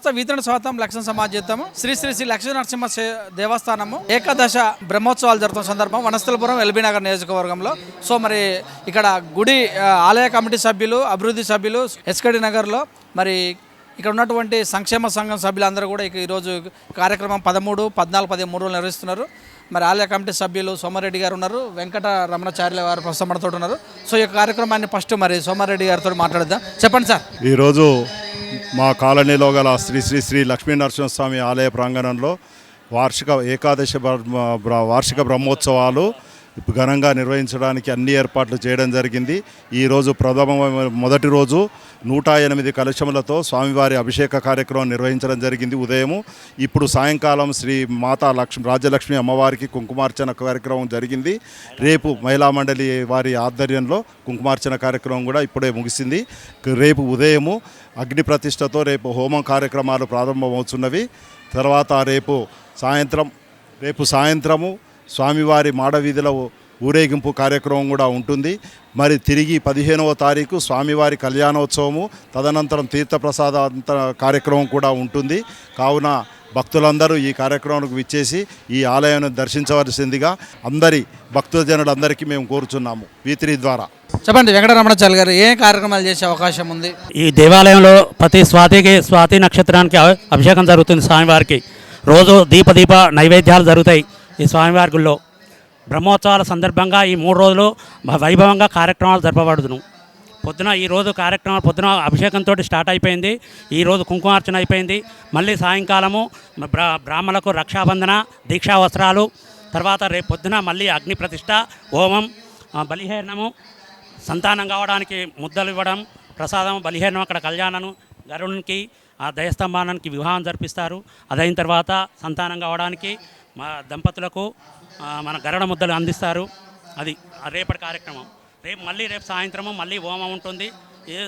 సమస్త వీతరణ స్వాతం లక్ష్మణ సమాజము శ్రీ శ్రీ శ్రీ లక్ష్మీ నరసింహ దేవస్థానము ఏకాదశ బ్రహ్మోత్సవాలు జరుగుతున్న సందర్భం వనస్థలపురం ఎల్బీ నగర్ నియోజకవర్గంలో. సో మరి ఇక్కడ గుడి ఆలయ కమిటీ సభ్యులు, అభివృద్ధి సభ్యులు ఎస్కడి నగర్లో మరి ఇక్కడ ఉన్నటువంటి సంక్షేమ సంఘం సభ్యులందరూ కూడా ఈరోజు కార్యక్రమం 13, 14, 13 నిర్వహిస్తున్నారు. మరి ఆలయ కమిటీ సభ్యులు సోమారెడ్డి గారు ఉన్నారు, వెంకట రమణాచార్యుల వారు ప్రస్తుతం మనతో ఉన్నారు. సో ఈ కార్యక్రమాన్ని ఫస్ట్ మరి సోమారెడ్డి గారితో మాట్లాడదాం. చెప్పండి సార్. ఈరోజు మా కాలనీలో గల శ్రీ శ్రీ శ్రీ లక్ష్మీ నరసింహస్వామి ఆలయ ప్రాంగణంలో వార్షిక బ్రహ్మోత్సవాలు ఘనంగా నిర్వహించడానికి అన్ని ఏర్పాట్లు చేయడం జరిగింది. ఈరోజు మొదటి రోజు 108 కలశములతో స్వామివారి అభిషేక కార్యక్రమం నిర్వహించడం జరిగింది ఉదయము. ఇప్పుడు సాయంకాలం శ్రీ మాతా రాజ్యలక్ష్మి అమ్మవారికి కుంకుమార్చన కార్యక్రమం జరిగింది. రేపు మహిళా మండలి వారి ఆధ్వర్యంలో కుంకుమార్చన కార్యక్రమం కూడా ఇప్పుడే ముగిసింది. రేపు ఉదయము అగ్ని ప్రతిష్టతో రేపు హోమం కార్యక్రమాలు ప్రారంభమవుతున్నవి. తర్వాత రేపు సాయంత్రము స్వామివారి మాడవీధిలో ఊరేగింపు కార్యక్రమం కూడా ఉంటుంది. మరి తిరిగి 15వ తారీఖు స్వామివారి కళ్యాణోత్సవము, తదనంతరం తీర్థప్రసాద కార్యక్రమం కూడా ఉంటుంది. కావున భక్తులందరూ ఈ కార్యక్రమానికి విచ్చేసి ఈ ఆలయాన్ని దర్శించవలసిందిగా అందరి భక్తజనులందరికీ మేము కోరుచున్నాము V3 ద్వారా. చెప్పండి వెంకటరమణాచార్య గారు, ఏ కార్యక్రమాలు చేసే అవకాశం ఉంది? ఈ దేవాలయంలో ప్రతి స్వాతి నక్షత్రానికి అభిషేకం జరుగుతుంది. స్వామివారికి రోజు దీప నైవేద్యాలు జరుగుతాయి. ఈ స్వామివారి గుళ్ళో బ్రహ్మోత్సవాల సందర్భంగా ఈ 3 రోజులు వైభవంగా కార్యక్రమాలు జరపబడును. ఈరోజు కార్యక్రమాలు పొద్దున అభిషేకంతో స్టార్ట్ అయిపోయింది. ఈరోజు కుంకుమార్చన అయిపోయింది. మళ్ళీ సాయంకాలము బ్రాహ్మణులకు రక్షాబంధన, దీక్షా వస్త్రాలు, తర్వాత రేపు పొద్దున మళ్ళీ అగ్ని ప్రతిష్ట, హోమం, బలిహరణము, సంతానం కావడానికి ముద్దలు ఇవ్వడం, ప్రసాదం, బలిహరణం, అక్కడ కళ్యాణను గరునికి ఆ దయస్తంభానానికి వివాహం జరిపిస్తారు. అదైన తర్వాత సంతానం కావడానికి మా దంపతులకు మన గరుడ ముద్దలు అందిస్తారు. అది రేపటి కార్యక్రమం. రేపు సాయంత్రము మళ్ళీ హోమం ఉంటుంది.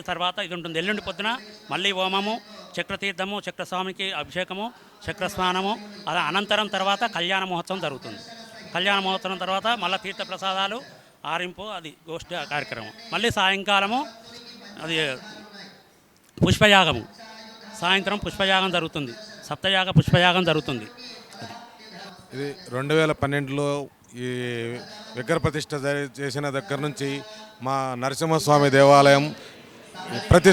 తర్వాత ఇది ఉంటుంది. ఎల్లుండి పొద్దున మళ్ళీ హోమము, చక్రతీర్థము, చక్రస్వామికి అభిషేకము, చక్రస్నానము, అలా అనంతరం తర్వాత కళ్యాణ మహోత్సవం జరుగుతుంది. కళ్యాణ మహోత్సవం తర్వాత మళ్ళీ తీర్థప్రసాదాలు, ఆరింపు, అది గోష్ఠి కార్యక్రమం. మళ్ళీ సాయంకాలము అది పుష్పయాగము, సాయంత్రం పుష్పయాగం జరుగుతుంది. సప్తయాగ పుష్పయాగం జరుగుతుంది. ఇది 2012లో ఈ విగ్రహ ప్రతిష్ఠ చేసిన దగ్గర నుంచి మా నరసింహస్వామి దేవాలయం ప్రతి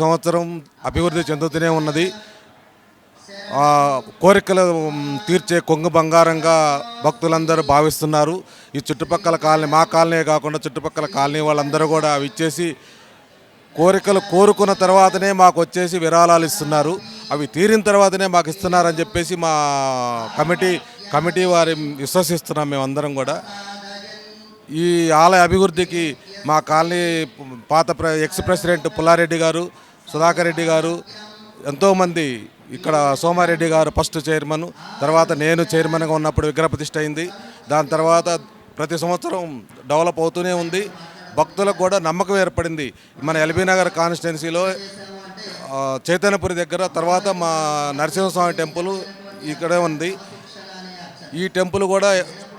సంవత్సరం అభివృద్ధి చెందుతూనే ఉన్నది. కోరికలు తీర్చే కొంగు బంగారంగా భక్తులందరూ భావిస్తున్నారు. ఈ చుట్టుపక్కల కాలనీ, మా కాలనీ కాకుండా చుట్టుపక్కల కాలనీ వాళ్ళందరూ కూడా విచ్చేసి కోరికలు కోరుకున్న తర్వాతనే మాకు వచ్చేసి విరాళాలు ఇస్తున్నారు. అవి తీరిన తర్వాతనే మాకు ఇస్తున్నారని చెప్పేసి మా కమిటీ వారి విశ్వసిస్తున్నాం మేమందరం కూడా. ఈ ఆలయ అభివృద్ధికి మా కాలనీ పాత ఎక్స్ ప్రెసిడెంట్ పుల్లారెడ్డి గారు, సుధాకర్ రెడ్డి గారు, ఎంతోమంది, ఇక్కడ సోమారెడ్డి గారు ఫస్ట్ చైర్మన్, తర్వాత నేను చైర్మన్గా ఉన్నప్పుడు విగ్రహ ప్రతిష్ఠ అయింది. దాని తర్వాత ప్రతి సంవత్సరం డెవలప్ అవుతూనే ఉంది. భక్తులకు కూడా నమ్మకం ఏర్పడింది. మన ఎల్బీ నగర్ కాన్స్టిట్యున్సీలో చైతన్యపురి దగ్గర, తర్వాత మా నరసింహస్వామి టెంపుల్ ఇక్కడే ఉంది. ఈ టెంపుల్ కూడా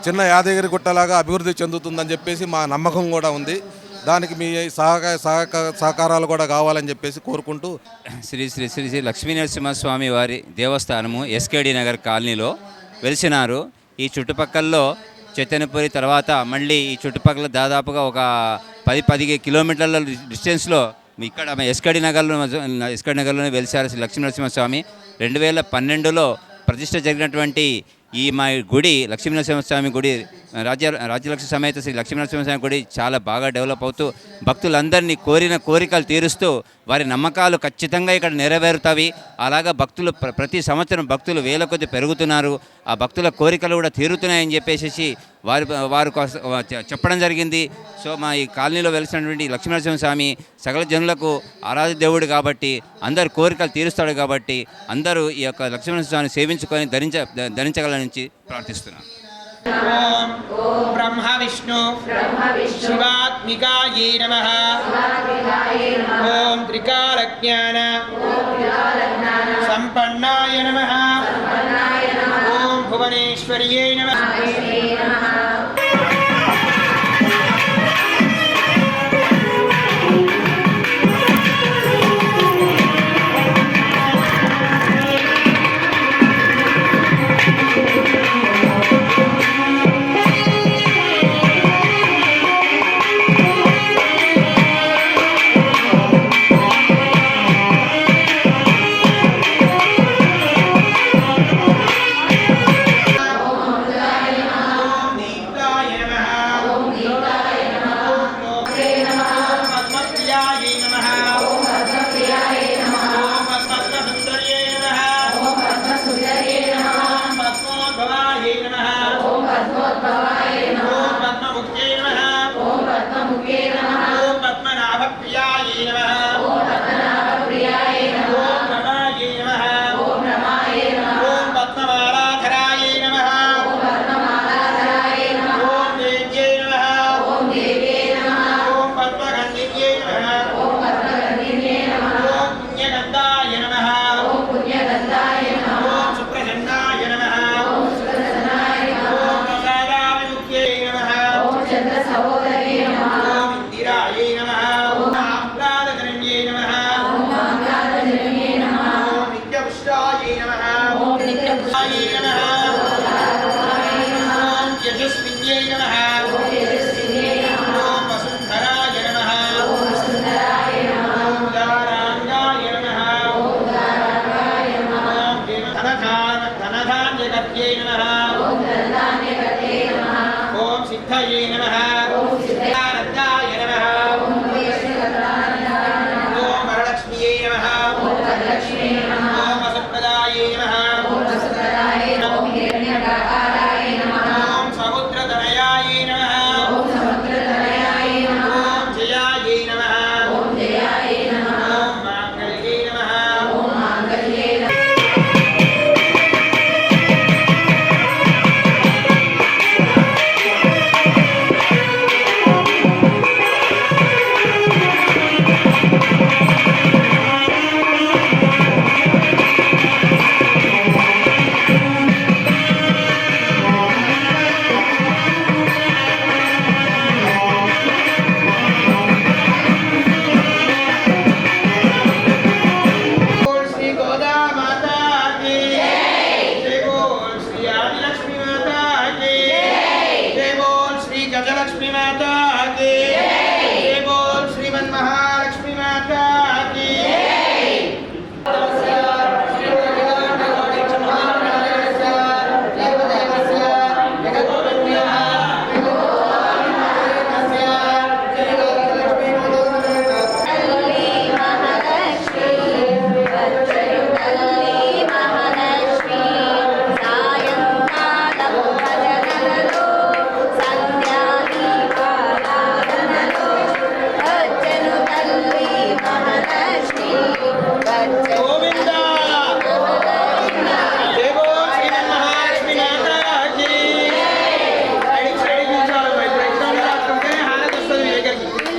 చిన్న యాదగిరి గుట్టలాగా అభివృద్ధి చెందుతుందని చెప్పేసి మా నమ్మకం కూడా ఉంది. దానికి మీ సహకారాలు కూడా కావాలని చెప్పేసి కోరుకుంటూ శ్రీ శ్రీ శ్రీ శ్రీ లక్ష్మీ నరసింహస్వామి వారి దేవస్థానము ఎస్కేడి నగర్ కాలనీలో వెలిసినారు. ఈ చుట్టుపక్కల్లో చైతన్యపురి తర్వాత మళ్ళీ ఈ చుట్టుపక్కల దాదాపుగా ఒక 10 కిలోమీటర్ల డిస్టెన్స్లో ఇక్కడ ఎస్కేడి నగర్లోనే వెలిసారు శ్రీ లక్ష్మీ నరసింహస్వామి. 2012లో ప్రతిష్ఠ జరిగినటువంటి ఈ మా గుడి లక్ష్మీనరసింహస్వామి గుడి రాజ్యలక్ష్మి సమేత శ్రీ లక్ష్మీనరసింహస్వామి గుడి చాలా బాగా డెవలప్ అవుతూ భక్తులందరినీ కోరిన కోరికలు తీరుస్తూ వారి నమ్మకాలు ఖచ్చితంగా ఇక్కడ నెరవేరుతాయి. అలాగా భక్తులు ప్రతి సంవత్సరం భక్తులు వేల కొద్ది పెరుగుతున్నారు. ఆ భక్తుల కోరికలు కూడా తీరుతున్నాయని చెప్పేసి వారు చెప్పడం జరిగింది. సో మా ఈ కాలనీలో వెలిసినటువంటి లక్ష్మీనరసింహస్వామి సకల జనులకు ఆరాధ్య దేవుడు కాబట్టి అందరు కోరికలు తీరుస్తాడు కాబట్టి అందరూ ఈ యొక్క లక్ష్మీనరసింహస్వామిని సేవించుకొని ధరించగలని ప్రార్థిస్తున్నాను. ఓం బ్రహ్మ విష్ణు శివాత్మికాయే నమః. ఓం త్రికాలజ్ఞాన సంపన్నాయ నమః. ఓం భువనేశ్వర్యే నమః.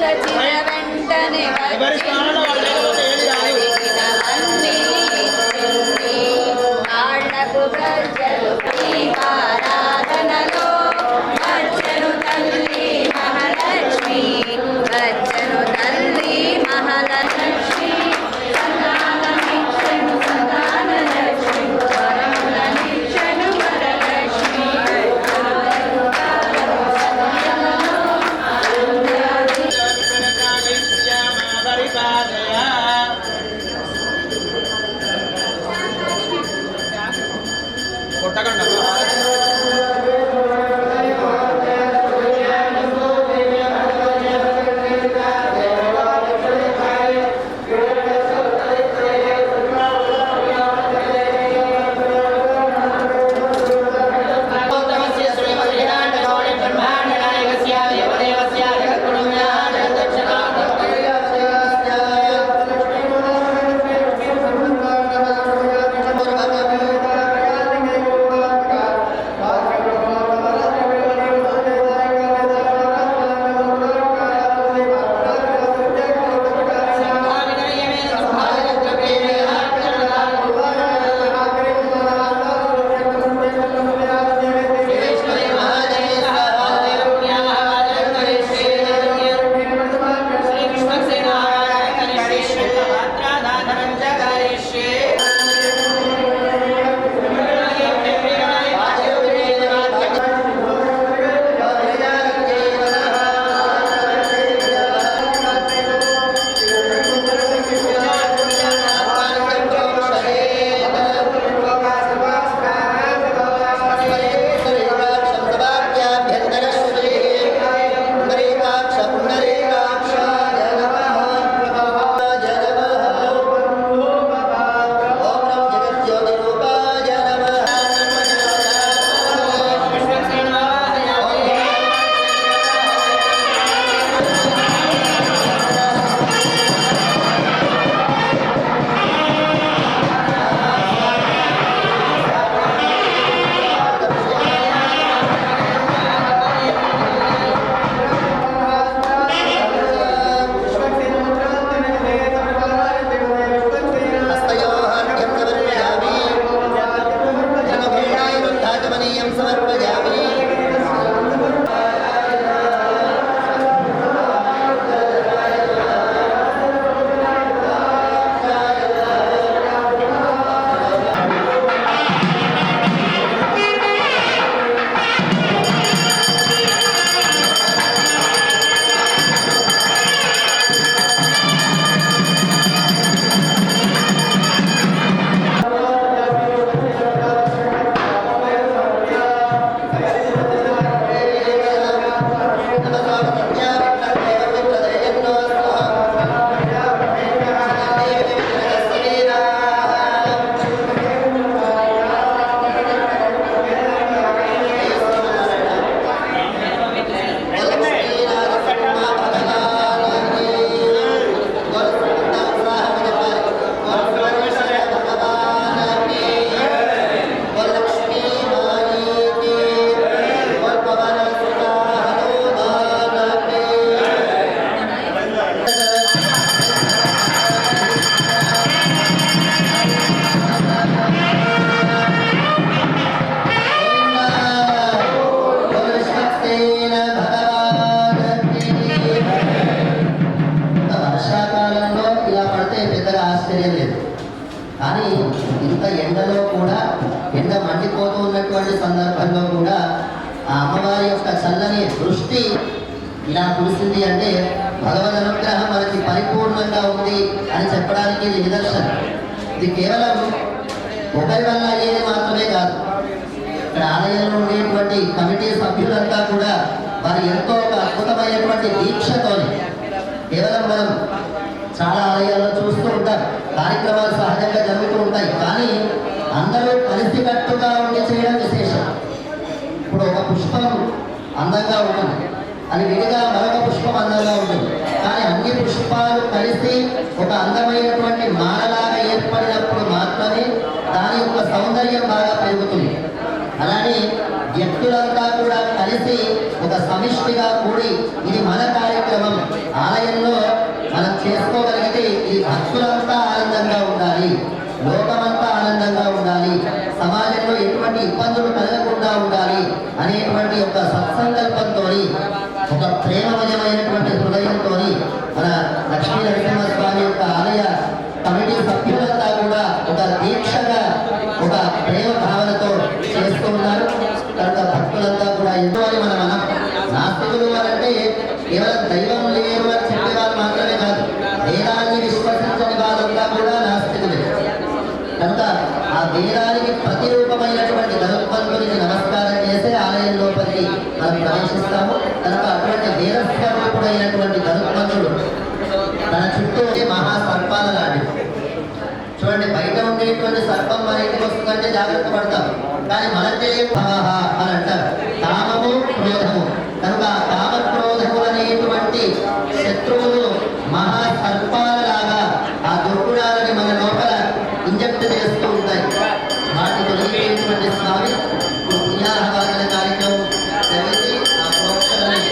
తలచిన వెంటనే ఎవరి స్థానంలో వాళ్ళు లేకపోతే ఏది రాదు. ఆళ్లకు ప్రజలు దీపారాధనలో వచ్చను తల్లి మహాలక్ష్మి, వచ్చను తల్లి మహాలక్ష్మి. సంతానమిచ్చను సంతానలక్ష్మి, వరములనిచ్చను వరలక్ష్మి. కొట్టకండి. కానీ ఇంత ఎండలో కూడా ఎండ మండిపోతూ ఉన్నటువంటి సందర్భంలో కూడా ఆ అమ్మవారి యొక్క చల్లని దృష్టి ఇలా కురిసింది అంటే భగవద్ అనుగ్రహం మనకి పరిపూర్ణంగా ఉంది అని చెప్పడానికి ఇది నిదర్శనం. ఇది కేవలం ఒకరి వల్ల అయ్యేది మాత్రమే కాదు. ఇక్కడ ఆలయంలో ఉండేటువంటి కమిటీ సభ్యులంతా కూడా వారు ఎంతో ఒక అద్భుతమైనటువంటి దీక్షతోని కేవలం మనం చాలా ఆలయాల్లో చూస్తూ ఉంటాం, కార్యక్రమాలు సహజంగా జరుగుతూ ఉంటాయి, కానీ అందరూ కలిసికట్టుగా ఉండి చేయడం విశేషం. ఇప్పుడు ఒక పుష్పం అందంగా ఉంటుంది, అది విడిగా మరొక పుష్పం అందంగా ఉంటుంది, కానీ అన్ని పుష్పాలు కలిసి ఒక అందమైనటువంటి మాలలాగా ఏర్పడినప్పుడు మాత్రమే దాని యొక్క సౌందర్యం బాగా పెరుగుతుంది. అలానే వ్యక్తులంతా కూడా కలిసి ఒక సమిష్టిగా కూడి ఇది మన కార్యక్రమం, ఆలయంలో మనం చేసుకోగలిగితే ఈ భక్తులంతా ఆనందంగా ఉండాలి, లోకమంతా ఆనందంగా ఉండాలి, సమాజంలో ఎటువంటి ఇబ్బందులు కలగకుండా ఉండాలి అనేటువంటి ఒక సత్సంకల్పంతో, ఒక ప్రేమమయమైనటువంటి హృదయంతో మన లక్ష్మీ నరసింహస్వామి యొక్క ఆలయ కమిటీ సభ్యులంతా కూడా ఒక దీక్షగా, ఒక ప్రేమ భావనతో చేస్తూ ఉన్నారు. కనుక భక్తులంతా కూడా ఎంతో మన నాస్తికులు అంటే కేవలం దైవం లేరు అని చెప్పేవారు మాత్రమే కాదు, వేదాన్ని విశ్వసించని వాళ్ళంతా కూడా నాస్తికులే. కనుక ఆ వేదానికి ప్రతిరూపమైనటువంటి గరుత్మంతునికి నమస్కారం చేసే ఆలయం లోపలికి మనం ప్రవేశిస్తాము. కనుక అటువంటి వేదస్వరూపుడైనటువంటి గరుత్మంతుడు తన చుట్టూ మహాసర్పాల లాంటిది. చూడండి, బయట ఉండేటువంటి సర్పం మన ఇంటికి వస్తుందంటే జాగ్రత్త పడతాం, కానీ మనకే అని అంటారు కామము క్రోధము. కనుక ఆ కామ క్రోధము అనేటువంటి శత్రువులు మహాసర్పాలలాగా ఆ దుర్గుణాలని మన లోపల ఇంజెక్ట్ చేస్తూ ఉంటాయి. వాటి తొలగించేటువంటి స్వామి పుణ్యాహవాదన కార్యక్రమం జరిగి ఆ మోక్షాలని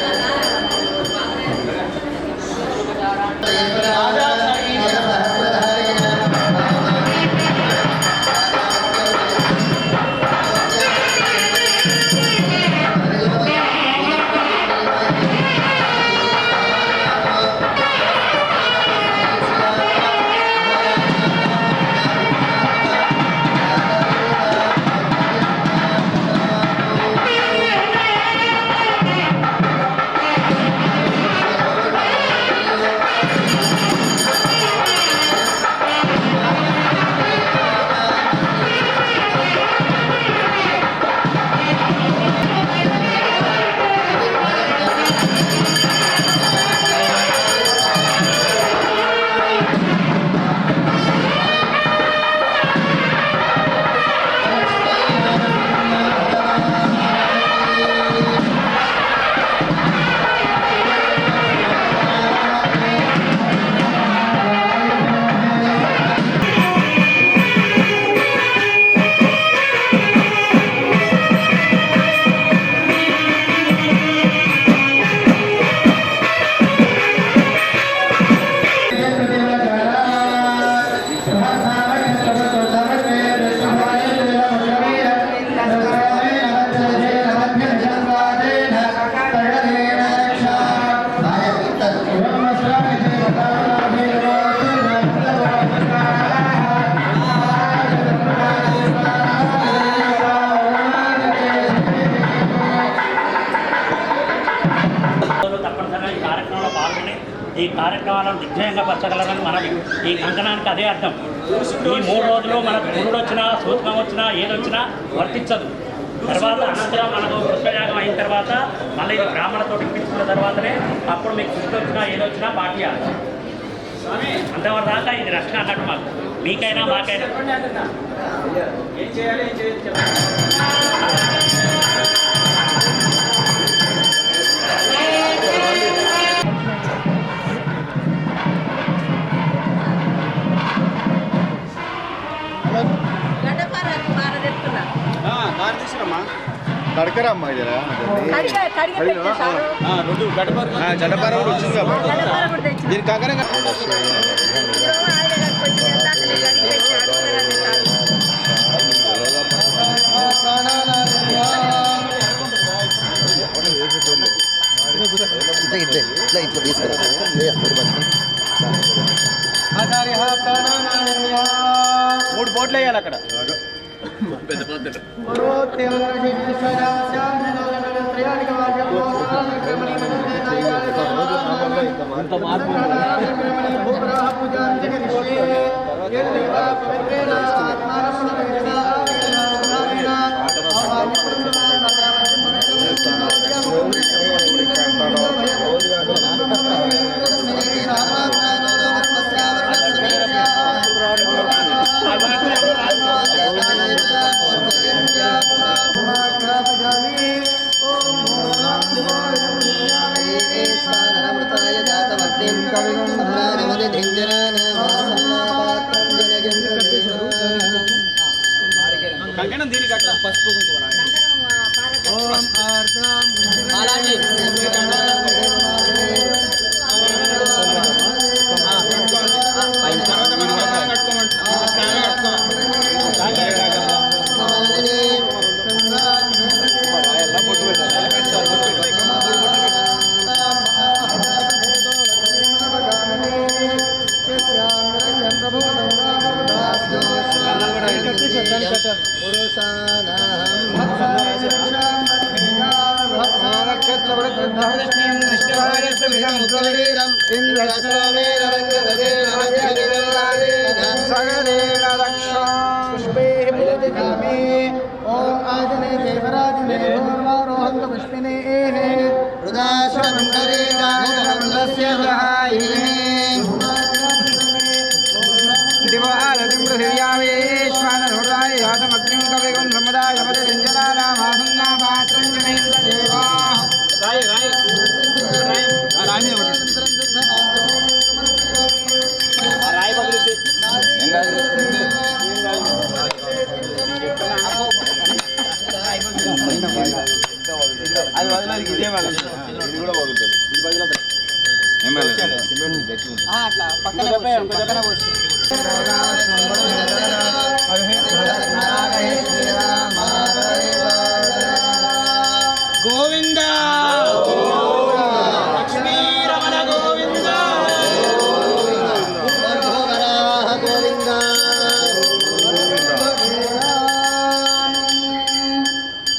ఈ కార్యక్రమాలను దిగ్విజయంగా పరచగలరని మనది. ఈ కంకణానికి అదే అర్థం. ఈ 3 రోజులు మనకు గురుడు వచ్చినా, సూత్రం వచ్చినా, ఏదొచ్చినా వర్తించదు. తర్వాత అనంతరం మనకు పుష్పయాగం అయిన తర్వాత మళ్ళీ ఇది బ్రాహ్మణతో ఇప్పించుకున్న తర్వాతనే అప్పుడు మీకు గుర్తు వచ్చినా ఏదొచ్చినా పాటియాలి. అంతవరకు దాకా ఇది రక్షణ అన్నట్టు మాకు, మీకైనా మాకైనా. ఏం చేయాలి ఏం చేయాలి కడకరమ్మా జడపార కూడా వచ్చింది కాబట్టి దీని కాకరే ఇట్లా తీసుకురా మూడు బోట్లు వేయాలి అక్కడ. కంకణం దీనికి అట్లా పసుపు ఓం ఆర్ద్రం బాలాజీ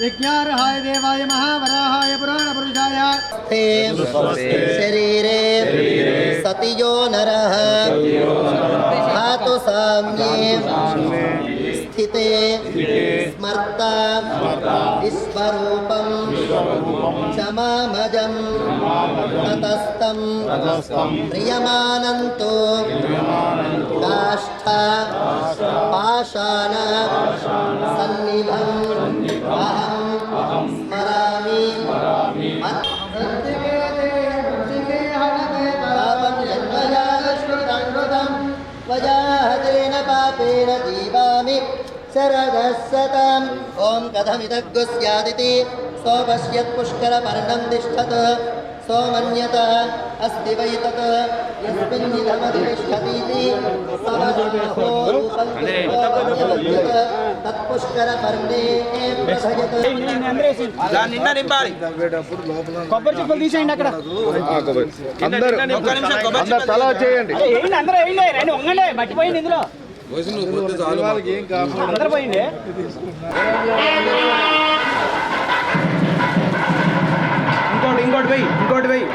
यज्ञार्हाय देवाय महावराहाय पुराणपुरुषाय शरीरे सतियो नरः धातु साम्ये स्थिते स्मर्ता विश्वरूपं क्षमामजं ततस्तं प्रियमानन्तो काष्ठा पाषाण सन्निभम् अहं स्मरामि वजाहतेन पापेन जीवामि शरदः सतम् ॐ कथमिदग्स्यादिति सोपश्यत् पुष्करपर्णं तिष्ठत् सोमन्यत अस्ति वै तत् यस्मिन्निधमधिष्ठतीति तत्पुष्करपर्णे నిన్న నింపాలి కొబ్బరి చిప్పలు తీసేయండి అక్కడ అందరూ తల చేయండి అందరూ వేయండి వంగండి మట్టిపోయింది ఇందులో అందరూ పోయింది ఇంకోటి వెయ్యి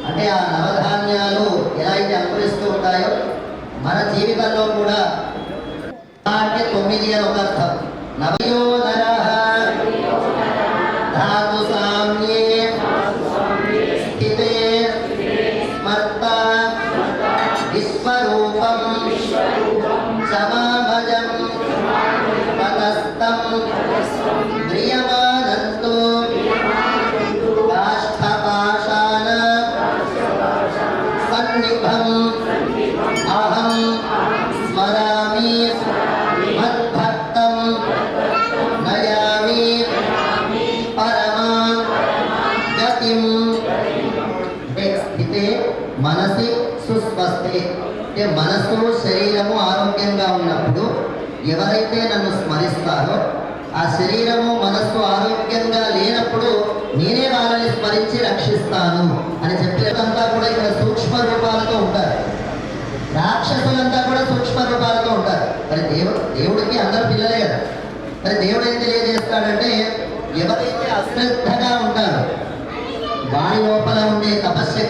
అంటే ఆ నవధాన్యాలు ఎలా అయితే అంకురిస్తూ ఉంటాయో మన జీవితంలో కూడా అంటే 9 అని ఒక అర్థం. నవయోధరః ధాతు సామ్యే స్థితే స్మర్త విశ్వరూపం సమాభజం పతస్థం మ్రియమానంతో కాష్ఠపాషాణ సన్నిభం అహం స్మరామి మద్భక్తం నయామి పరమాం గతిం. స్థితే మనసి సుస్వస్థే అంటే మనసు శరీరము ఆరోగ్యంగా ఉన్నప్పుడు ఎవరైతే నన్ను స్మరిస్తారో ఆ శరీరము మనస్సు ఆరోగ్యంగా లేనప్పుడు నేనే వాళ్ళని స్మరించి రక్షిస్తాను అని చెప్పినంతా కూడా ఇక్కడ సూక్ష్మ రూపాలతో ఉంటారు. రాక్షసులంతా కూడా సూక్ష్మ రూపాలతో ఉంటారు. మరి దేవుడికి అందరు పిల్లలే కదా. మరి దేవుడు ఏం తెలియజేస్తాడంటే ఎవరైతే అశ్రద్ధగా ఉంటారో వారి లోపల ఉండే తపస్సు